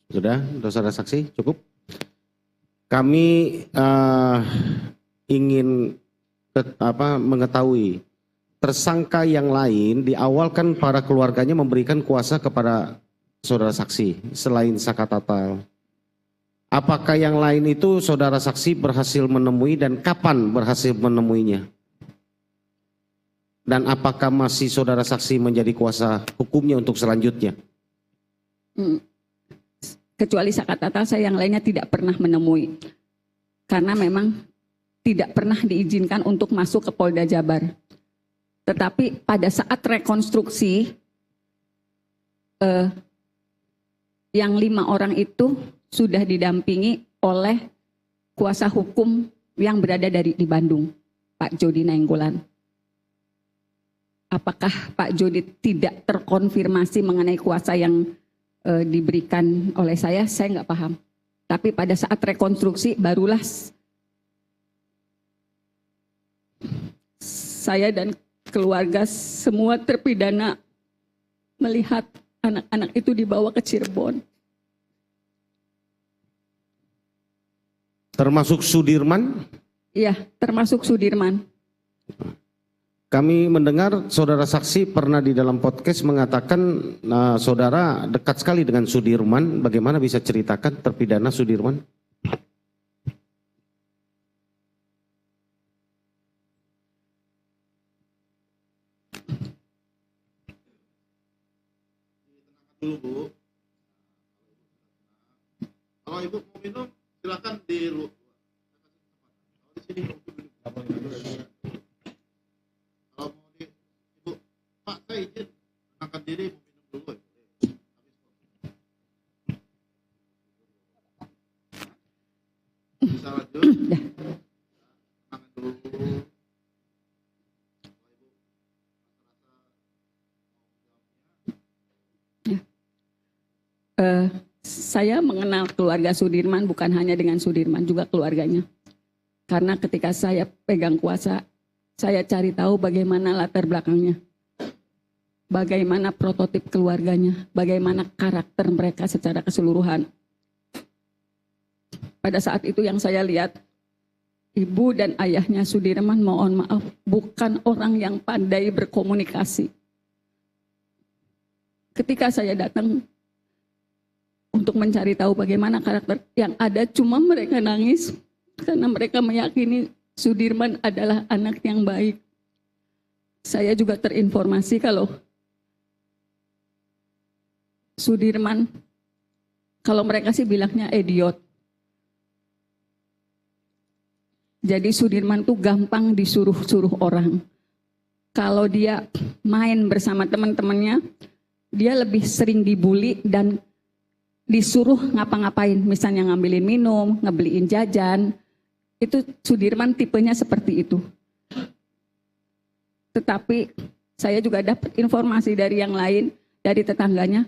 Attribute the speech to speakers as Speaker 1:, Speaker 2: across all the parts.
Speaker 1: Sudah, saudara saksi, cukup. Kami ingin mengetahui tersangka yang lain di awal kan para keluarganya memberikan kuasa kepada saudara saksi selain Sakatatal. Apakah yang lain itu saudara saksi berhasil menemui dan kapan berhasil menemuinya? Dan apakah masih saudara saksi menjadi kuasa hukumnya untuk selanjutnya?
Speaker 2: Kecuali Sakatatal, saya yang lainnya tidak pernah menemui. Karena memang tidak pernah diizinkan untuk masuk ke Polda Jabar. Tetapi pada saat rekonstruksi, yang 5 orang itu sudah didampingi oleh kuasa hukum yang berada di Bandung, Pak Jody Nainggolan. Apakah Pak Jody tidak terkonfirmasi mengenai kuasa yang diberikan oleh saya nggak paham. Tapi pada saat rekonstruksi barulah saya dan keluarga semua terpidana melihat anak-anak itu dibawa ke Cirebon.
Speaker 1: Termasuk Sudirman?
Speaker 2: Iya, termasuk Sudirman.
Speaker 1: Kami mendengar saudara saksi pernah di dalam podcast mengatakan saudara dekat sekali dengan Sudirman. Bagaimana bisa ceritakan terpidana Sudirman?
Speaker 3: Dulu Bu, kalau Ibu mau minum silakan di luar. Kalau di sini kalau mau di Ibu, Pak saya izin menangkan diri mau minum dulu. Bisa lanjut. Tangan dulu.
Speaker 2: Saya mengenal keluarga Sudirman bukan hanya dengan Sudirman, juga keluarganya. Karena ketika saya pegang kuasa, saya cari tahu bagaimana latar belakangnya. Bagaimana prototip keluarganya, bagaimana karakter mereka secara keseluruhan. Pada saat itu yang saya lihat, ibu dan ayahnya Sudirman, mohon maaf, bukan orang yang pandai berkomunikasi. Ketika saya datang untuk mencari tahu bagaimana karakter yang ada, cuma mereka nangis karena mereka meyakini Sudirman adalah anak yang baik. Saya juga terinformasi kalau Sudirman, kalau mereka sih bilangnya idiot. Jadi Sudirman tuh gampang disuruh-suruh orang. Kalau dia main bersama teman-temannya, dia lebih sering dibully dan disuruh ngapa-ngapain, misalnya ngambilin minum, ngebeliin jajan, itu Sudirman tipenya seperti itu. Tetapi saya juga dapat informasi dari yang lain, dari tetangganya,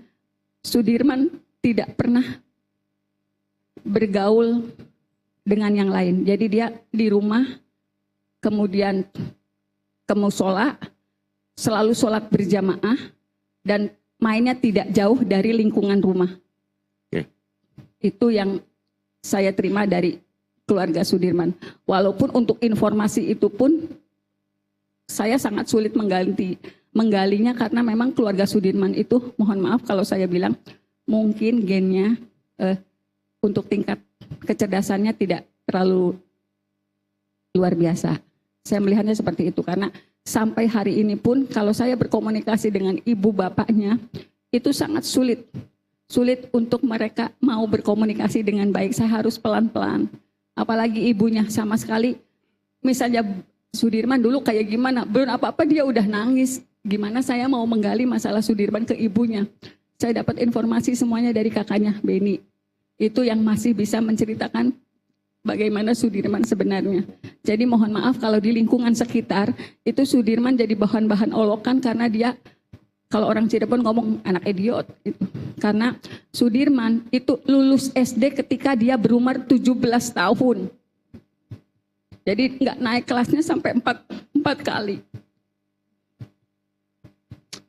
Speaker 2: Sudirman tidak pernah bergaul dengan yang lain. Jadi dia di rumah, kemudian ke musola, selalu sholat berjamaah, dan mainnya tidak jauh dari lingkungan rumah. Itu yang saya terima dari keluarga Sudirman. Walaupun untuk informasi itu pun saya sangat sulit menggalinya karena memang keluarga Sudirman itu, mohon maaf kalau saya bilang, mungkin gennya untuk tingkat kecerdasannya tidak terlalu luar biasa. Saya melihatnya seperti itu karena sampai hari ini pun kalau saya berkomunikasi dengan ibu bapaknya itu sangat sulit untuk mereka mau berkomunikasi dengan baik. Saya harus pelan-pelan. Apalagi ibunya sama sekali, misalnya Sudirman dulu kayak gimana, belum apa-apa dia udah nangis. Gimana saya mau menggali masalah Sudirman ke ibunya. Saya dapat informasi semuanya dari kakaknya, Beni. Itu yang masih bisa menceritakan bagaimana Sudirman sebenarnya. Jadi mohon maaf kalau di lingkungan sekitar, itu Sudirman jadi bahan-bahan olokan karena dia, kalau orang Cirebon ngomong anak idiot. Gitu. Karena Sudirman itu lulus SD ketika dia berumur 17 tahun. Jadi nggak naik kelasnya sampai 4 kali.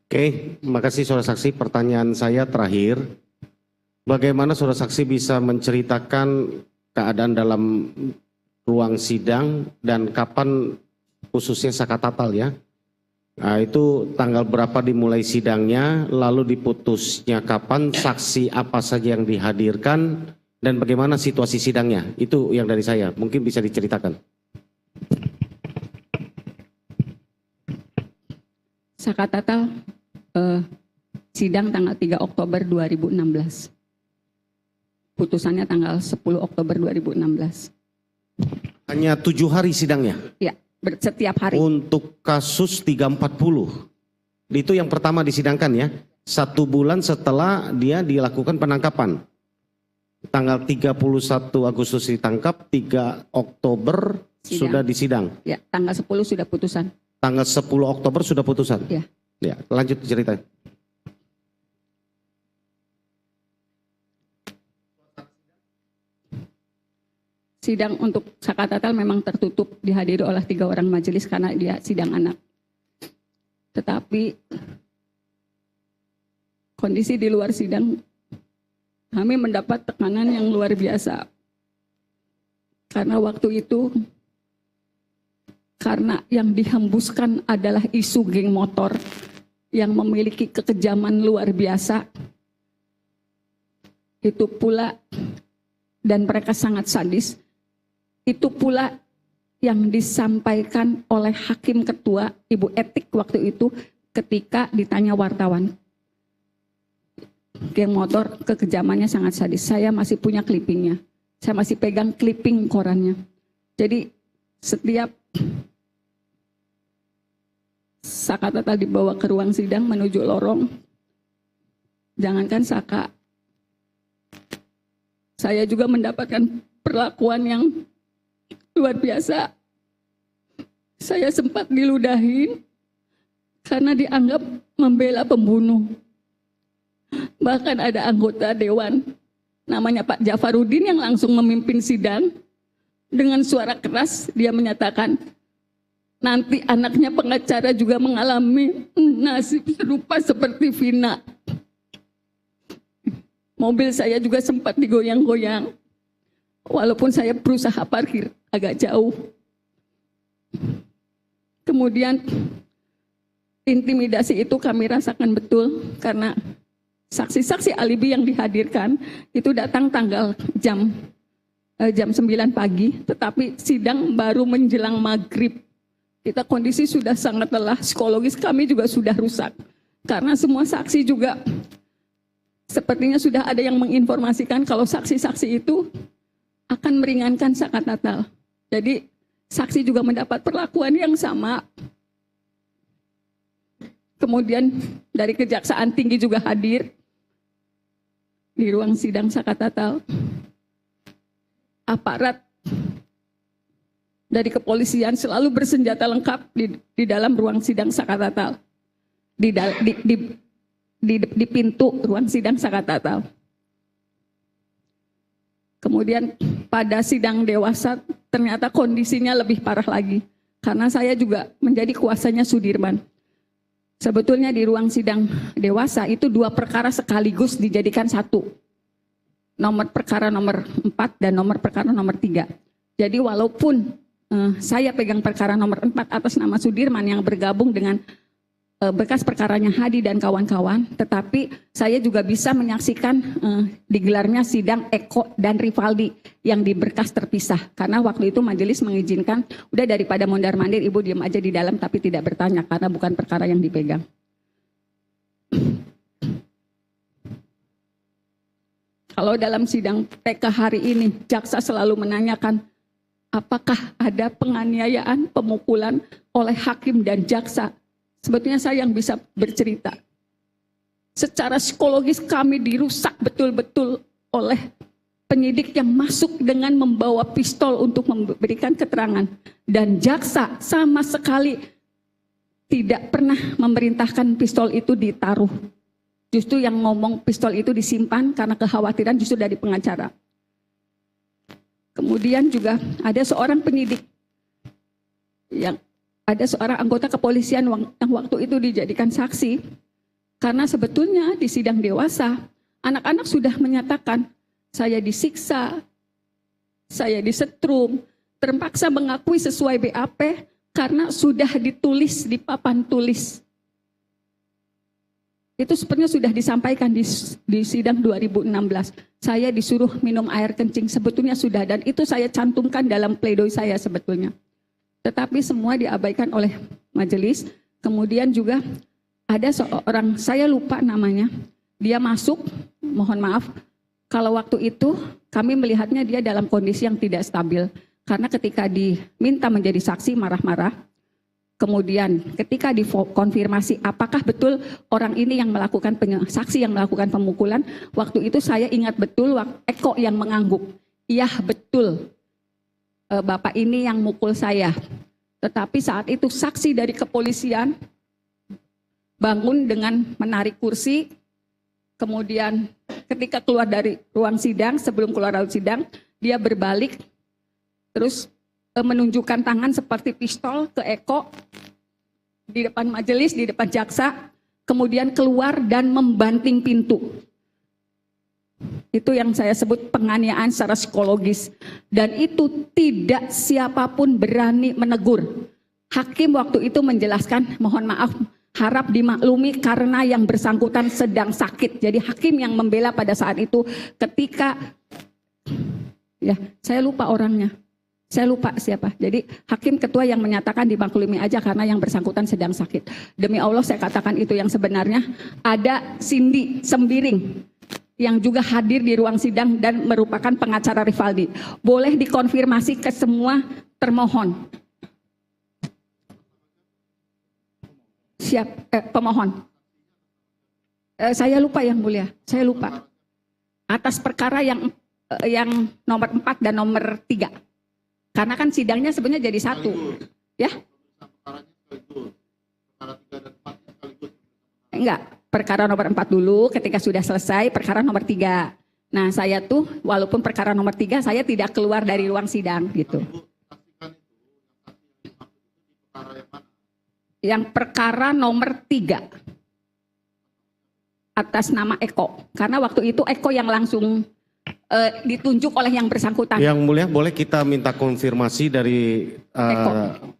Speaker 1: Oke, terima kasih saudara saksi. Pertanyaan saya terakhir. Bagaimana saudara saksi bisa menceritakan keadaan dalam ruang sidang dan kapan khususnya Sakatatal ya? Nah, itu tanggal berapa dimulai sidangnya, lalu diputusnya kapan, saksi apa saja yang dihadirkan, dan bagaimana situasi sidangnya? Itu yang dari saya, mungkin bisa diceritakan.
Speaker 2: Sakatatal sidang tanggal 3 Oktober 2016. Putusannya tanggal 10 Oktober 2016.
Speaker 1: Hanya 7 hari sidangnya?
Speaker 2: Ya, setiap hari.
Speaker 1: Untuk kasus 340, itu yang pertama disidangkan ya, 1 bulan setelah dia dilakukan penangkapan. Tanggal 31 Agustus ditangkap, 3 Oktober
Speaker 2: Sidang.
Speaker 1: sudah disidang.
Speaker 2: Ya, tanggal 10 sudah putusan.
Speaker 1: Tanggal 10 Oktober sudah putusan?
Speaker 2: Ya.
Speaker 1: Ya, lanjut cerita.
Speaker 2: Sidang untuk Sakatatal memang tertutup, dihadiri oleh 3 orang majelis karena dia sidang anak. Tetapi kondisi di luar sidang, kami mendapat tekanan yang luar biasa. Karena waktu itu, karena yang dihembuskan adalah isu geng motor yang memiliki kekejaman luar biasa. Itu pula, dan mereka sangat sadis. Itu pula yang disampaikan oleh Hakim Ketua, Ibu Etik waktu itu ketika ditanya wartawan. Geng motor kekejamannya sangat sadis. Saya masih punya clippingnya. Saya masih pegang clipping korannya. Jadi setiap Sakatatal dibawa ke ruang sidang menuju lorong, jangankan Saka, saya juga mendapatkan perlakuan yang luar biasa. Saya sempat diludahin karena dianggap membela pembunuh. Bahkan ada anggota dewan namanya Pak Jafarudin yang langsung memimpin sidang. Dengan suara keras dia menyatakan, nanti anaknya pengacara juga mengalami nasib serupa seperti Vina. Mobil saya juga sempat digoyang-goyang. Walaupun saya berusaha parkir agak jauh. Kemudian intimidasi itu kami rasakan betul karena saksi-saksi alibi yang dihadirkan itu datang tanggal jam 9 pagi, tetapi sidang baru menjelang maghrib. Kita kondisi sudah sangat lelah, psikologis kami juga sudah rusak. Karena semua saksi juga sepertinya sudah ada yang menginformasikan kalau saksi-saksi itu akan meringankan Sakatatal. Jadi saksi juga mendapat perlakuan yang sama. Kemudian dari Kejaksaan Tinggi juga hadir di ruang sidang Sakatatal. Aparat dari kepolisian selalu bersenjata lengkap di dalam ruang sidang Sakatatal. Di pintu ruang sidang Sakatatal. Kemudian pada sidang dewasa ternyata kondisinya lebih parah lagi. Karena saya juga menjadi kuasanya Sudirman. Sebetulnya di ruang sidang dewasa itu 2 perkara sekaligus dijadikan 1. Nomor perkara nomor 4 dan nomor perkara nomor 3. Jadi walaupun saya pegang perkara nomor 4 atas nama Sudirman yang bergabung dengan bekas perkaranya Hadi dan kawan-kawan, tetapi saya juga bisa menyaksikan digelarnya sidang Eko dan Rivaldi yang di berkas terpisah. Karena waktu itu majelis mengizinkan, udah daripada mondar-mandir ibu diam aja di dalam tapi tidak bertanya karena bukan perkara yang dipegang. Kalau dalam sidang TK hari ini, jaksa selalu menanyakan apakah ada penganiayaan, pemukulan oleh hakim dan jaksa. Sebetulnya saya yang bisa bercerita. Secara psikologis kami dirusak betul-betul oleh penyidik yang masuk dengan membawa pistol untuk memberikan keterangan. Dan jaksa sama sekali tidak pernah memerintahkan pistol itu ditaruh. Justru yang ngomong pistol itu disimpan karena kekhawatiran justru dari pengacara. Kemudian juga ada seorang penyidik yang ada seorang anggota kepolisian yang waktu itu dijadikan saksi karena sebetulnya di sidang dewasa Anak-anak sudah menyatakan, saya disiksa, saya disetrum, terpaksa mengakui sesuai BAP karena sudah ditulis di papan tulis. Itu sebenarnya sudah disampaikan di sidang 2016. Saya disuruh minum air kencing, sebetulnya sudah, dan itu saya cantumkan dalam pledoi saya sebetulnya. Tetapi semua diabaikan oleh majelis. Kemudian juga ada seorang, saya lupa namanya, dia masuk, mohon maaf, kalau waktu itu kami melihatnya dia dalam kondisi yang tidak stabil. Karena ketika diminta menjadi saksi marah-marah, kemudian ketika dikonfirmasi apakah betul orang ini yang melakukan saksi yang melakukan pemukulan, waktu itu saya ingat betul Eko yang mengangguk. Iya betul, Bapak ini yang mukul saya. Tetapi saat itu saksi dari kepolisian bangun dengan menarik kursi, kemudian ketika keluar dari ruang sidang, sebelum keluar dari sidang, dia berbalik, terus menunjukkan tangan seperti pistol ke Eko di depan majelis, di depan jaksa, kemudian keluar dan membanting pintu. Itu yang saya sebut penganiayaan secara psikologis. Dan itu tidak siapapun berani menegur. Hakim waktu itu menjelaskan, mohon maaf, harap dimaklumi karena yang bersangkutan sedang sakit. Jadi hakim yang membela pada saat itu ketika, ya saya lupa orangnya. Saya lupa siapa. Jadi hakim ketua yang menyatakan dimaklumi aja karena yang bersangkutan sedang sakit. Demi Allah saya katakan itu yang sebenarnya. Ada Cindy Sembiring yang juga hadir di ruang sidang dan merupakan pengacara Rivaldi. Boleh dikonfirmasi ke semua termohon. Siap, pemohon. Saya lupa yang mulia, saya lupa. Atas perkara yang nomor 4 dan nomor 3. Karena kan sidangnya sebenarnya jadi satu. Ya? Enggak, perkara nomor 4 dulu, ketika sudah selesai perkara nomor 3. Nah saya tuh walaupun perkara nomor 3 saya tidak keluar dari ruang sidang gitu. Yang perkara nomor 3 atas nama Eko, karena waktu itu Eko yang langsung ditunjuk oleh yang bersangkutan.
Speaker 1: Yang mulia, boleh kita minta konfirmasi dari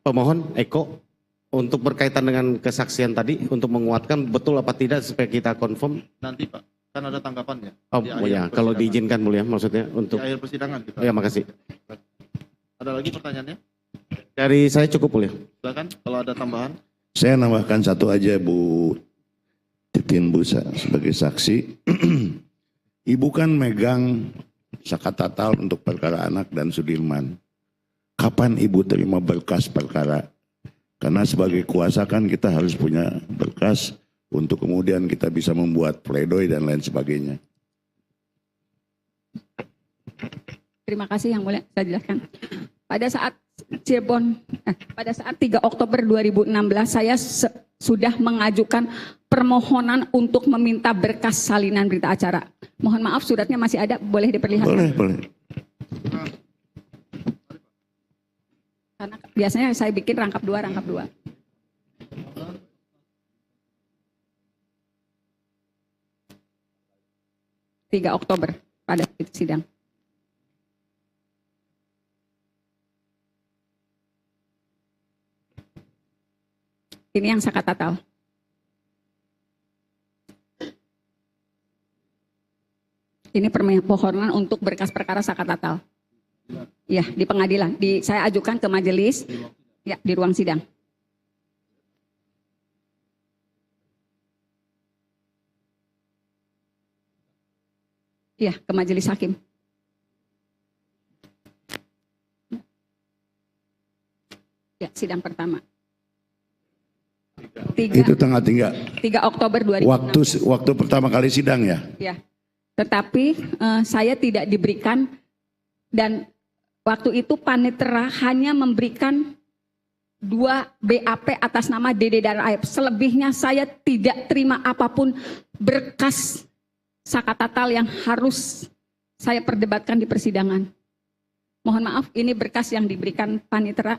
Speaker 1: pemohon Eko untuk berkaitan dengan kesaksian tadi untuk menguatkan betul apa tidak supaya kita confirm.
Speaker 3: Nanti Pak, kan ada tanggapannya.
Speaker 1: Oh ya, kalau diizinkan mulia maksudnya untuk.
Speaker 3: Di akhir persidangan kita.
Speaker 1: Ya makasih.
Speaker 3: Ada lagi pertanyaannya?
Speaker 1: Dari saya cukup mulia.
Speaker 3: Silakan kalau ada tambahan.
Speaker 4: Saya nambahkan satu aja Bu Titin Busa sebagai saksi. Ibu kan megang Sakatatal untuk perkara anak dan Sudirman. Kapan Ibu terima berkas perkara? Karena sebagai kuasa kan kita harus punya berkas untuk kemudian kita bisa membuat pledoi dan lain sebagainya.
Speaker 2: Terima kasih yang mulia, saya jelaskan. Pada saat pada saat 3 Oktober 2016 saya sudah mengajukan permohonan untuk meminta berkas salinan berita acara. Mohon maaf suratnya masih ada, boleh diperlihatkan?
Speaker 4: Boleh.
Speaker 2: Karena biasanya saya bikin rangkap 2. 3 Oktober pada sidang. Ini yang Sakatatal. Ini permohonan untuk berkas perkara Sakatatal. Ya, di pengadilan. Saya ajukan ke majelis, ya, di ruang sidang. Ya, ke majelis hakim. Ya, sidang pertama.
Speaker 4: Itu tanggal 3
Speaker 2: Oktober 2016.
Speaker 4: waktu pertama kali sidang ya?
Speaker 2: Ya. Tetapi saya tidak diberikan, dan waktu itu panitera hanya memberikan 2 BAP atas nama Dede dan Aib. Selebihnya saya tidak terima apapun berkas Sakatatal yang harus saya perdebatkan di persidangan. Mohon maaf, ini berkas yang diberikan panitera.